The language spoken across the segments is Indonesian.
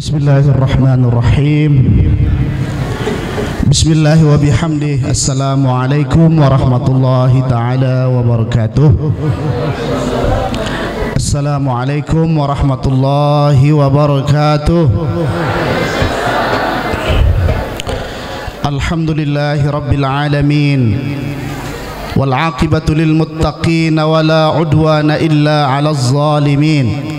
Bismillahirrahmanirrahim. Bismillah wa bihamdih. Assalamualaikum warahmatullahi ta'ala wabarakatuh. Assalamualaikum warahmatullahi wabarakatuh. Alhamdulillahi rabbil alamin. Wal aqibatu lil muttaqin wa la udwana illa 'alaz zalimin.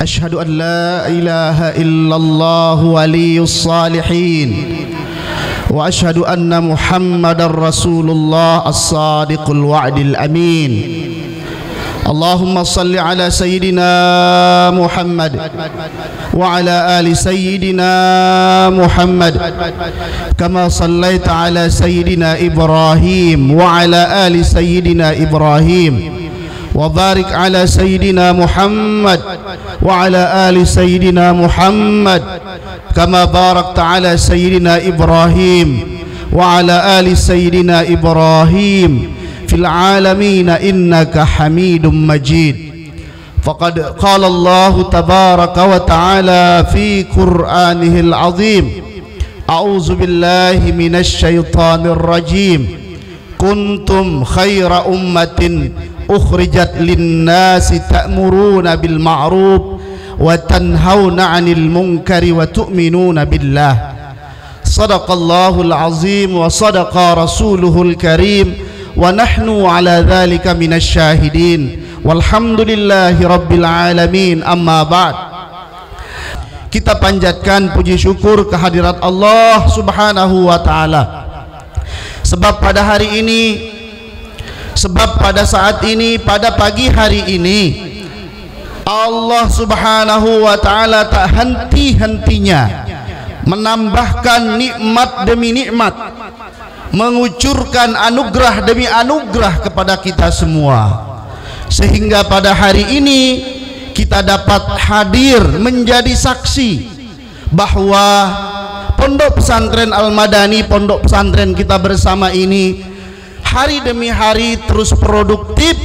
أشهد أن لا إله إلا الله ولي الصالحين وأشهد أن محمد رسول الله الصادق الوعد الأمين اللهم صل على سيدنا محمد وعلى آل سيدنا محمد كما صليت على سيدنا إبراهيم وعلى آل سيدنا إبراهيم وبارك على سيدنا محمد وعلى آل سيدنا محمد كما باركت على سيدنا إبراهيم وعلى آل سيدنا إبراهيم في العالمين إنك حميد مجيد فقد قال الله تبارك وتعالى في قرآنه العظيم أعوذ بالله من الشيطان الرجيم كنتم خير أمة أخرجت للناس تأمرون بالمعروف وتنهون عن المنكر وتؤمنون بالله صدق الله العظيم وصدق رسوله الكريم ونحن على ذلك من الشاهدين والحمد لله رب العالمين أما بعد. Kita panjatkan puji syukur kehadirat Allah Subhanahu wa taala. Sebab pada hari ini, sebab pada saat ini, pada pagi hari ini Allah Subhanahu wa ta'ala tak henti-hentinya menambahkan nikmat demi nikmat, mengucurkan anugerah demi anugerah kepada kita semua, sehingga pada hari ini kita dapat hadir menjadi saksi bahwa Pondok Pesantren Al-Madani, pondok pesantren kita bersama ini hari demi hari terus produktif,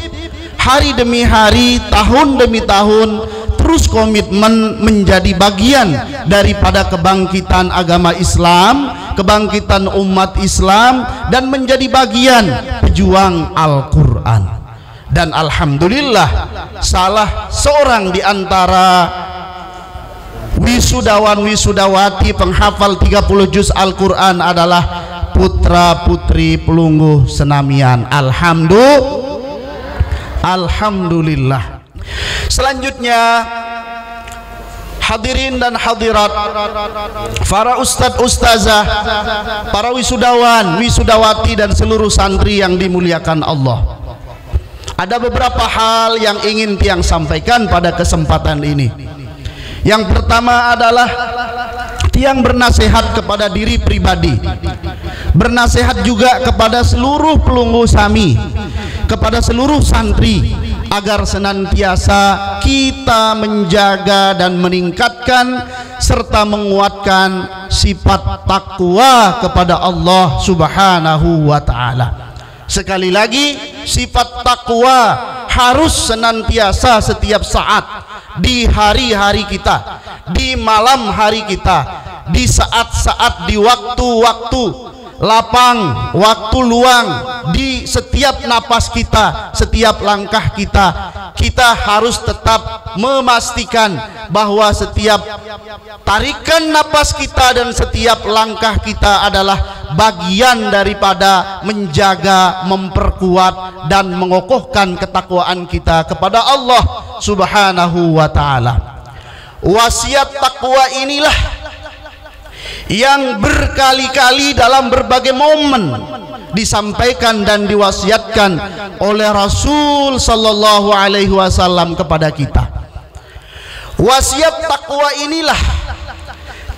hari demi hari, tahun demi tahun terus komitmen menjadi bagian daripada kebangkitan agama Islam, kebangkitan umat Islam, dan menjadi bagian pejuang Al-Quran. Dan alhamdulillah salah seorang di antara wisudawan wisudawati penghafal 30 juz Al-Quran adalah putra putri Pelungguh Senamian. Alhamdulillah. Selanjutnya hadirin dan hadirat, para ustadz ustazah, para wisudawan wisudawati dan seluruh santri yang dimuliakan Allah, ada beberapa hal yang ingin Tiang sampaikan pada kesempatan ini. Yang pertama adalah Tiang bernasihat kepada diri pribadi, bernasihat juga kepada seluruh pelunggu sami, kepada seluruh santri, agar senantiasa kita menjaga dan meningkatkan serta menguatkan sifat takwa kepada Allah Subhanahu wa ta'ala. Sekali lagi, sifat takwa harus senantiasa setiap saat, di hari-hari kita, di malam hari kita, di saat-saat, di waktu-waktu lapang, waktu luang, di setiap napas kita, setiap langkah kita, kita harus tetap memastikan bahwa setiap tarikan napas kita dan setiap langkah kita adalah bagian daripada menjaga, memperkuat dan mengokohkan ketakwaan kita kepada Allah Subhanahu wa ta'ala. Wasiat takwa inilah yang berkali-kali dalam berbagai momen disampaikan dan diwasiatkan oleh Rasul sallallahu alaihi wasallam kepada kita. Wasiat takwa inilah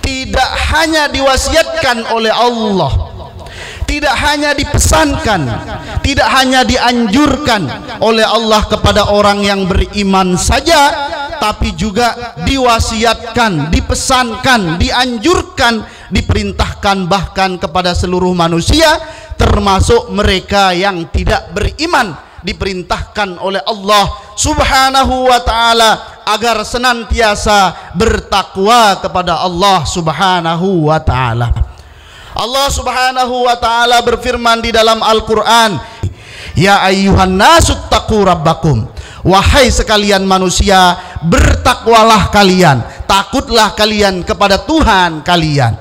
tidak hanya diwasiatkan oleh Allah, tidak hanya dipesankan, tidak hanya dianjurkan oleh Allah kepada orang yang beriman saja, tapi juga diwasiatkan, dipesankan, dianjurkan, diperintahkan bahkan kepada seluruh manusia, termasuk mereka yang tidak beriman, diperintahkan oleh Allah Subhanahu wa ta'ala agar senantiasa bertakwa kepada Allah Subhanahu wa taala. Allah Subhanahu wa taala berfirman di dalam Al-Qur'an, "Ya ayyuhan nasu taqu rabbakum." Wahai sekalian manusia, bertakwalah kalian, takutlah kalian kepada Tuhan kalian.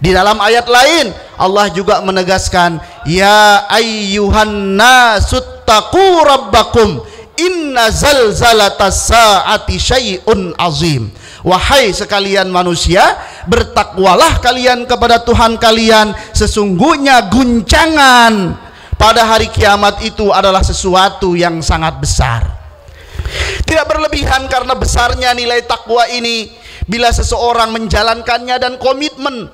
Di dalam ayat lain Allah juga menegaskan, "Ya ayyuhan nasu taqu rabbakum inna zalzalatas saati syai'un azim." Wahai sekalian manusia, bertakwalah kalian kepada Tuhan kalian, sesungguhnya guncangan pada hari kiamat itu adalah sesuatu yang sangat besar. Tidak berlebihan karena besarnya nilai takwa ini bila seseorang menjalankannya dan komitmen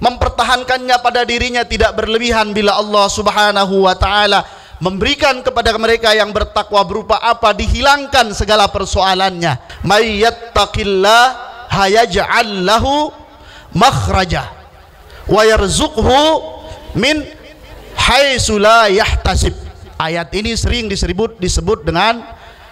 mempertahankannya pada dirinya. Tidak berlebihan bila Allah Subhanahu wa taala memberikan kepada mereka yang bertakwa berupa apa? Dihilangkan segala persoalannya. May yattaqillah hayaj'al lahu makhraja wa yarzuqhu min haitsu la yahtasib. Ayat ini sering disebut dengan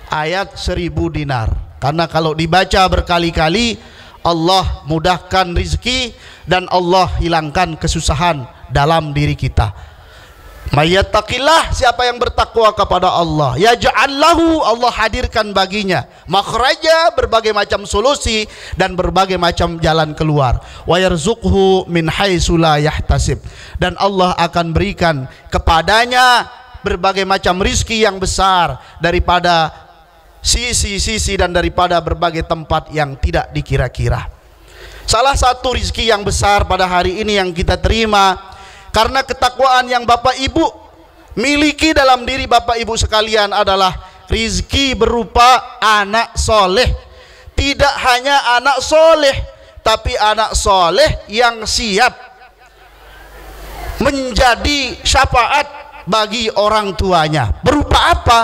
ayat 1000 dinar, karena kalau dibaca berkali-kali Allah mudahkan rizki dan Allah hilangkan kesusahan dalam diri kita. Mayyattaqillah, siapa yang bertakwa kepada Allah, yaj'al lahu, Allah hadirkan baginya makhraja, berbagai macam solusi dan berbagai macam jalan keluar. Wa yarzuqhu min haitsu la yahtasib, dan Allah akan berikan kepadanya berbagai macam rizki yang besar daripada sisi-sisi dan daripada berbagai tempat yang tidak dikira-kira. Salah satu rizki yang besar pada hari ini yang kita terima karena ketakwaan yang Bapak Ibu miliki dalam diri Bapak Ibu sekalian adalah rizki berupa anak soleh. Tidak hanya anak soleh, tapi anak soleh yang siap menjadi syafaat bagi orang tuanya. Berupa apa?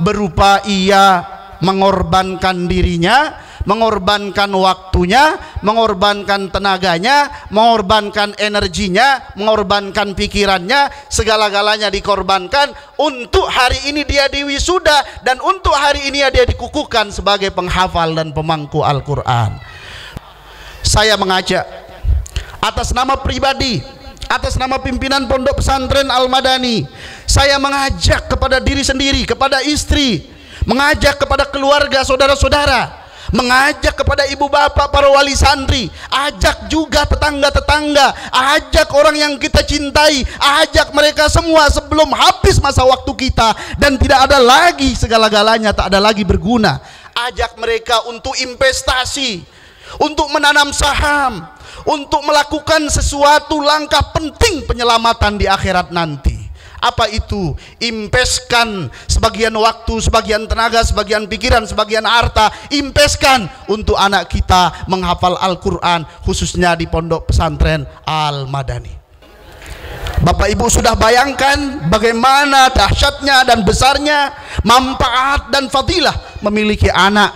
Berupa ia mengorbankan dirinya, mengorbankan waktunya, mengorbankan tenaganya, mengorbankan energinya, mengorbankan pikirannya, segala-galanya dikorbankan untuk hari ini dia diwisuda dan untuk hari ini dia dikukuhkan sebagai penghafal dan pemangku Al-Quran. Saya mengajak atas nama pribadi, atas nama pimpinan Pondok Pesantren Al-Madani, saya mengajak kepada diri sendiri, kepada istri, mengajak kepada keluarga, saudara-saudara, mengajak kepada ibu bapak, para wali santri, ajak juga tetangga-tetangga, ajak orang yang kita cintai, ajak mereka semua sebelum habis masa waktu kita dan tidak ada lagi segala-galanya, tak ada lagi berguna. Ajak mereka untuk investasi, untuk menanam saham, untuk melakukan sesuatu langkah penting penyelamatan di akhirat nanti. Apa itu? Investkan sebagian waktu, sebagian tenaga, sebagian pikiran, sebagian harta, investkan untuk anak kita menghafal Al-Quran, khususnya di Pondok Pesantren Al-Madani. Bapak Ibu sudah bayangkan bagaimana dahsyatnya dan besarnya manfaat dan fadilah memiliki anak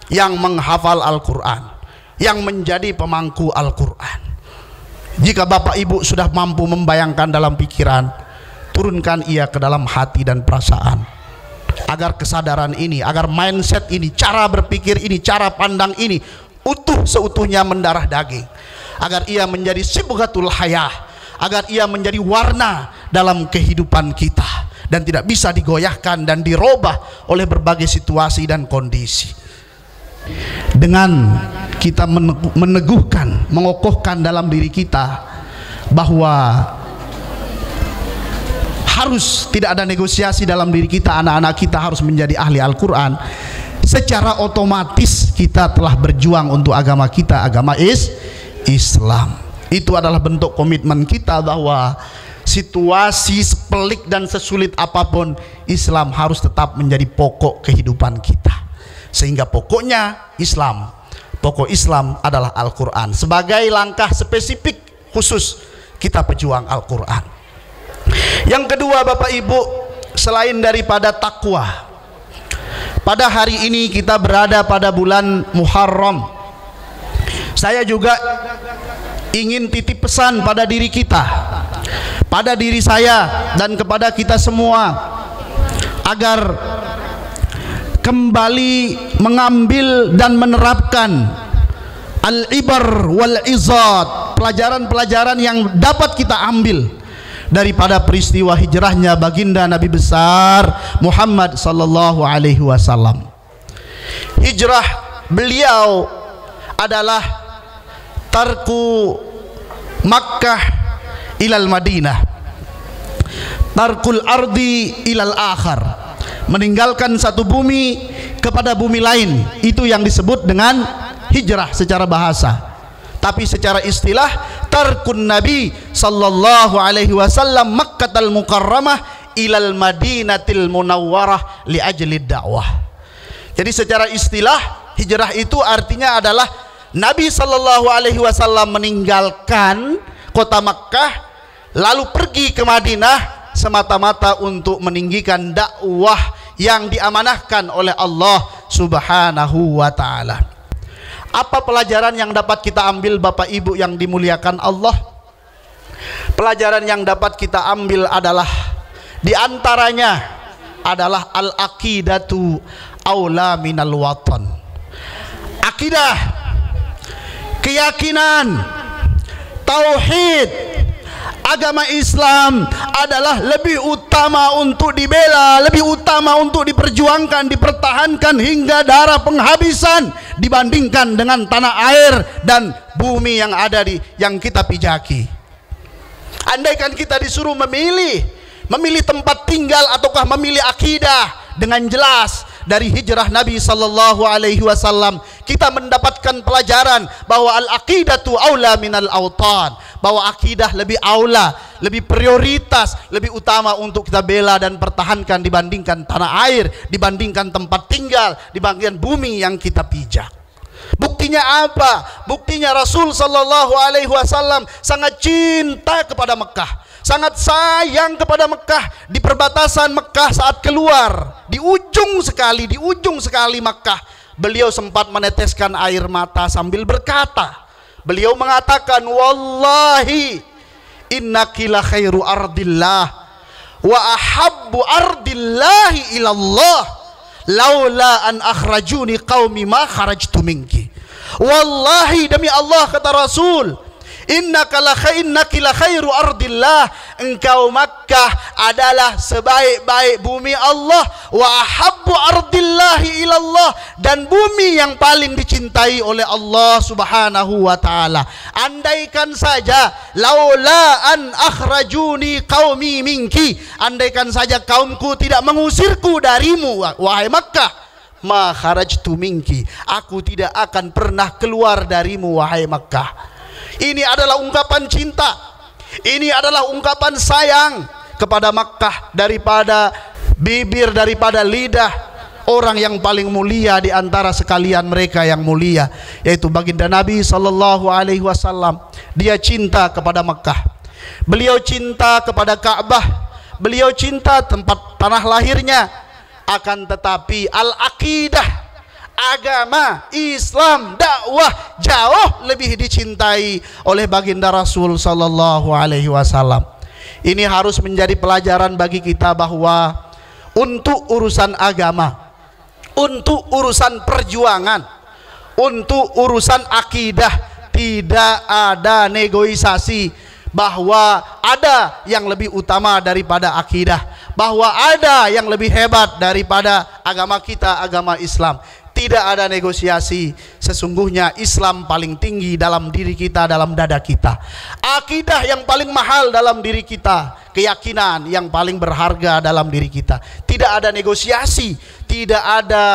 yang menghafal Al-Quran, yang menjadi pemangku Al-Quran. Jika Bapak Ibu sudah mampu membayangkan dalam pikiran, turunkan ia ke dalam hati dan perasaan, agar kesadaran ini, agar mindset ini, cara berpikir ini, cara pandang ini utuh seutuhnya mendarah daging, agar ia menjadi sibghatul hayah, agar ia menjadi warna dalam kehidupan kita dan tidak bisa digoyahkan dan dirubah oleh berbagai situasi dan kondisi. Dengan kita meneguhkan, mengokohkan dalam diri kita bahwa harus tidak ada negosiasi dalam diri kita, anak-anak kita harus menjadi ahli Al-Quran, secara otomatis kita telah berjuang untuk agama kita, agama Islam. Itu adalah bentuk komitmen kita bahwa situasi sepelik dan sesulit apapun, Islam harus tetap menjadi pokok kehidupan kita. Sehingga pokoknya Islam, pokok Islam adalah Al-Quran. Sebagai langkah spesifik khusus kita pejuang Al-Quran. Yang kedua Bapak Ibu, selain daripada takwa, pada hari ini kita berada pada bulan Muharram. Saya juga ingin titip pesan pada diri kita, pada diri saya dan kepada kita semua, agar kembali mengambil dan menerapkan al-ibar wal izat, pelajaran-pelajaran yang dapat kita ambil daripada peristiwa hijrahnya baginda Nabi besar Muhammad sallallahu alaihi wasallam. Hijrah beliau adalah tarku Makkah ilal Madinah, tarkul ardi ilal akhar, meninggalkan satu bumi kepada bumi lain. Itu yang disebut dengan hijrah secara bahasa. Tapi secara istilah, tarkun Nabi sallallahu alaihi wasallam Makkatal Mukarramah ilal Madinatil Munawwarah li ajli dakwah. Jadi secara istilah, hijrah itu artinya adalah Nabi sallallahu alaihi wasallam meninggalkan kota Makkah lalu pergi ke Madinah semata-mata untuk meninggikan dakwah yang diamanahkan oleh Allah Subhanahu wa taala. Apa pelajaran yang dapat kita ambil Bapak Ibu yang dimuliakan Allah? Pelajaran yang dapat kita ambil adalah di antaranya adalah al-aqidatu aula minal watan. Akidah, keyakinan, tauhid, agama Islam adalah lebih utama untuk dibela, lebih utama untuk diperjuangkan, dipertahankan hingga darah penghabisan dibandingkan dengan tanah air dan bumi yang ada yang kita pijaki. Andaikan kita disuruh memilih tempat tinggal ataukah memilih akidah, dengan jelas dari hijrah Nabi sallallahu alaihi wasallam kita mendapatkan pelajaran bahwa al-aqidatu aula minal autan, bahwa akidah lebih aula, lebih prioritas, lebih utama untuk kita bela dan pertahankan dibandingkan tanah air, dibandingkan tempat tinggal, dibandingkan bumi yang kita pijak. Buktinya apa? Buktinya Rasul sallallahu alaihi wasallam sangat cinta kepada Mekah, sangat sayang kepada Mekah. Di perbatasan Mekah saat keluar, di ujung sekali Mekah, beliau sempat meneteskan air mata sambil berkata, beliau mengatakan, wallahi innaki la khairu ardillah wa ahabbu ardillahi ilallah laula an akhrajuni qaumi ma kharajtu minki. Wallahi, demi Allah, kata Rasul, innaki la khairu ardillah, engkau Makkah adalah sebaik-baik bumi Allah, wa ahabbu ardillahi ilallah, dan bumi yang paling dicintai oleh Allah Subhanahu wa taala. Andaikan saja laula an akhrajuni qaumi minki, andaikan saja kaumku tidak mengusirku darimu wahai Makkah, ma kharajtu minki, aku tidak akan pernah keluar darimu wahai Makkah. Ini adalah ungkapan cinta, ini adalah ungkapan sayang kepada Makkah daripada bibir, daripada lidah orang yang paling mulia di antara sekalian mereka yang mulia, yaitu baginda Nabi sallallahu alaihi wasallam. Dia cinta kepada Makkah, beliau cinta kepada Ka'bah, beliau cinta tempat tanah lahirnya. Akan tetapi al-aqidah, agama Islam, dakwah jauh lebih dicintai oleh baginda Rasul sallallahu alaihi wasallam. Ini harus menjadi pelajaran bagi kita bahwa untuk urusan agama, untuk urusan perjuangan, untuk urusan akidah tidak ada negosiasi, bahwa ada yang lebih utama daripada akidah, bahwa ada yang lebih hebat daripada agama kita, agama Islam. Tidak ada negosiasi. Sesungguhnya Islam paling tinggi dalam diri kita, dalam dada kita. Akidah yang paling mahal dalam diri kita, keyakinan yang paling berharga dalam diri kita. Tidak ada negosiasi, tidak ada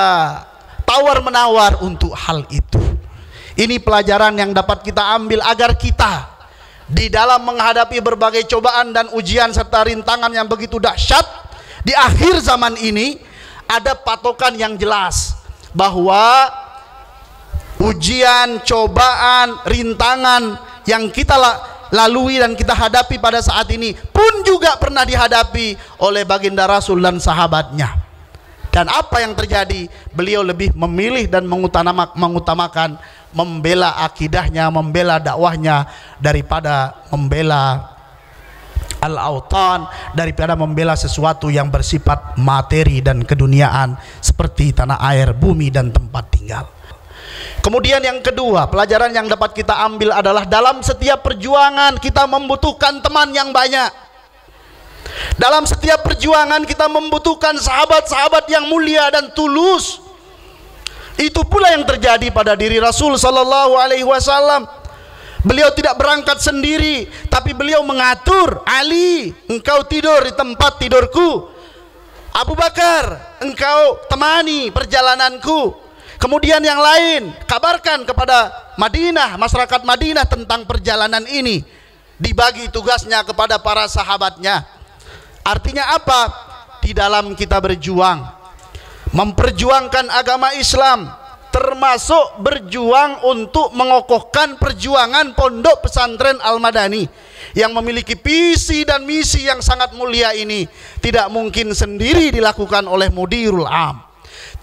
tawar-menawar untuk hal itu. Ini pelajaran yang dapat kita ambil agar kita di dalam menghadapi berbagai cobaan dan ujian serta rintangan yang begitu dahsyat di akhir zaman ini, ada patokan yang jelas bahwa ujian, cobaan, rintangan yang kita lalui dan kita hadapi pada saat ini pun juga pernah dihadapi oleh baginda Rasul dan sahabatnya. Dan apa yang terjadi? Beliau lebih memilih dan mengutamakan membela akidahnya, membela dakwahnya daripada membela al-autan, daripada membela sesuatu yang bersifat materi dan keduniaan seperti tanah air, bumi dan tempat tinggal. Kemudian yang kedua, pelajaran yang dapat kita ambil adalah dalam setiap perjuangan kita membutuhkan teman yang banyak. Dalam setiap perjuangan kita membutuhkan sahabat-sahabat yang mulia dan tulus. Itu pula yang terjadi pada diri Rasul sallallahu alaihi wasallam. Beliau tidak berangkat sendiri, tapi beliau mengatur, Ali, engkau tidur di tempat tidurku. Abu Bakar, engkau temani perjalananku. Kemudian yang lain, kabarkan kepada Madinah, masyarakat Madinah tentang perjalanan ini. Dibagi tugasnya kepada para sahabatnya. Artinya apa? Di dalam kita berjuang, memperjuangkan agama Islam, termasuk berjuang untuk mengokohkan perjuangan Pondok Pesantren Al-Madani yang memiliki visi dan misi yang sangat mulia ini, tidak mungkin sendiri dilakukan oleh Mudirul Am,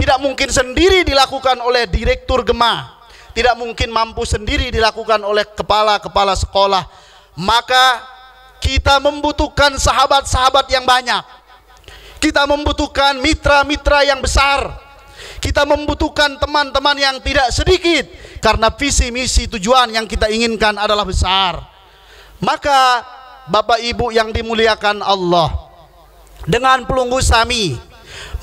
tidak mungkin sendiri dilakukan oleh Direktur Gema, tidak mungkin mampu sendiri dilakukan oleh kepala-kepala sekolah. Maka kita membutuhkan sahabat-sahabat yang banyak, kita membutuhkan mitra-mitra yang besar, kita membutuhkan teman-teman yang tidak sedikit, karena visi misi tujuan yang kita inginkan adalah besar. Maka Bapak Ibu yang dimuliakan Allah, dengan Pelunggu Sami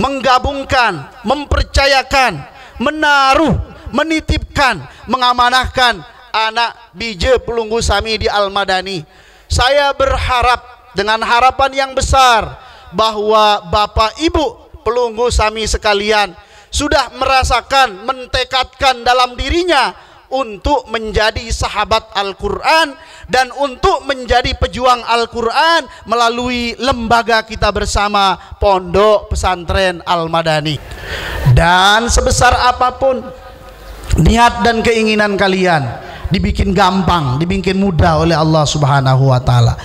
menggabungkan, mempercayakan, menaruh, menitipkan, mengamanahkan anak bije Pelunggu Sami di Al-Madani, saya berharap dengan harapan yang besar bahwa Bapak Ibu Pelunggu Sami sekalian sudah merasakan, mentekadkan dalam dirinya untuk menjadi sahabat Al-Quran dan untuk menjadi pejuang Al-Quran melalui lembaga kita bersama, Pondok Pesantren Al-Madani. Dan sebesar apapun niat dan keinginan kalian, dibikin gampang, dibikin mudah oleh Allah Subhanahu wa Ta'ala.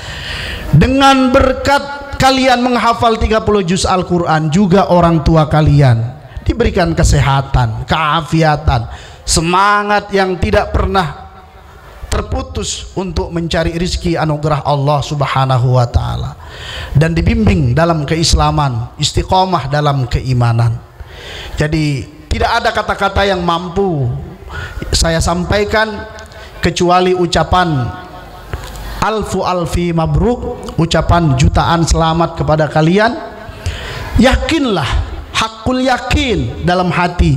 Dengan berkat kalian menghafal 30 juz Al-Quran, juga orang tua kalian diberikan kesehatan, keafiatan, semangat yang tidak pernah terputus untuk mencari rizki anugerah Allah Subhanahu wa Ta'ala, dan dibimbing dalam keislaman, istiqomah dalam keimanan. Jadi tidak ada kata-kata yang mampu saya sampaikan kecuali ucapan alfi mabruk, ucapan jutaan selamat kepada kalian. Yakinlah, hakul yakin dalam hati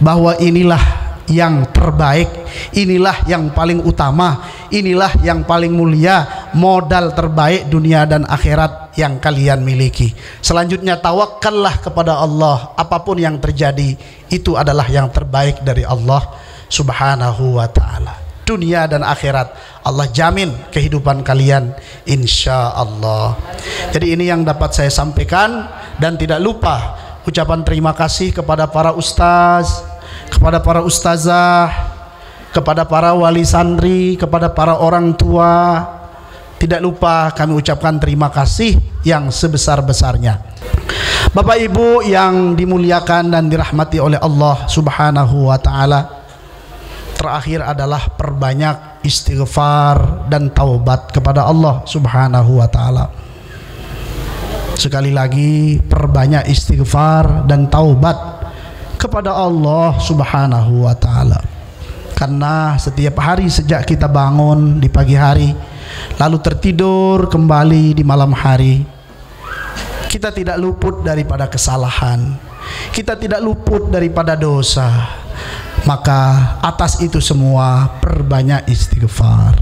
bahwa inilah yang terbaik, inilah yang paling utama, inilah yang paling mulia, modal terbaik dunia dan akhirat yang kalian miliki. Selanjutnya tawakallah kepada Allah, apapun yang terjadi itu adalah yang terbaik dari Allah Subhanahu wa Ta'ala. Dunia dan akhirat Allah jamin kehidupan kalian insya Allah. Jadi ini yang dapat saya sampaikan, dan tidak lupa ucapan terima kasih kepada para ustaz, kepada para ustazah, kepada para wali santri, kepada para orang tua. Tidak lupa kami ucapkan terima kasih yang sebesar-besarnya. Bapak Ibu yang dimuliakan dan dirahmati oleh Allah Subhanahu wa Ta'ala, terakhir adalah perbanyak istighfar dan taubat kepada Allah Subhanahu wa Ta'ala. Sekali lagi, perbanyak istighfar dan taubat kepada Allah Subhanahu wa Ta'ala. Karena setiap hari sejak kita bangun di pagi hari lalu tertidur kembali di malam hari, kita tidak luput daripada kesalahan, kita tidak luput daripada dosa. Maka atas itu semua perbanyak istighfar,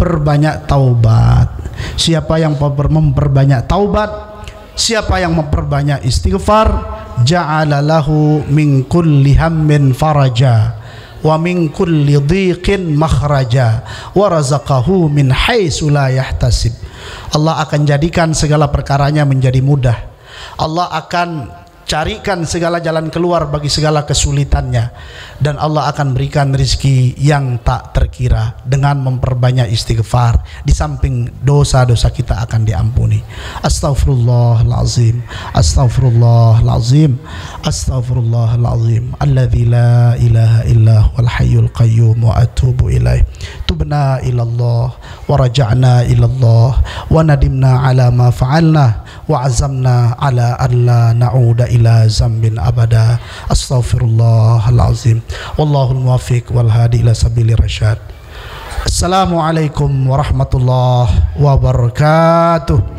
perbanyak taubat. Siapa yang memperbanyak taubat, siapa yang memperbanyak istighfar, ja'ala lahu min kulli hammin faraja wa min kulli dhiqin makhraja wa razaqahu min haitsu la yahtasib. Allah akan jadikan segala perkaranya menjadi mudah. Allah akan carikan segala jalan keluar bagi segala kesulitannya, dan Allah akan berikan rezeki yang tak terkira dengan memperbanyak istighfar. Di samping dosa-dosa kita akan diampuni. Astaghfirullahalazim, astaghfirullahalazim, astaghfirullahalazim, alladzi la ilaha illa huwal hayyul qayyum wa atubu ilaih. Tubna ilallah wa raja'na ilallah wa nadimna ala ma fa'alna wa azamna ala alla na'uda ila zambin abada. Astaghfirullahalazim. Wallahul muwaffiq wal hadi ila sabili rasyad. Assalamualaikum warahmatullahi wabarakatuh.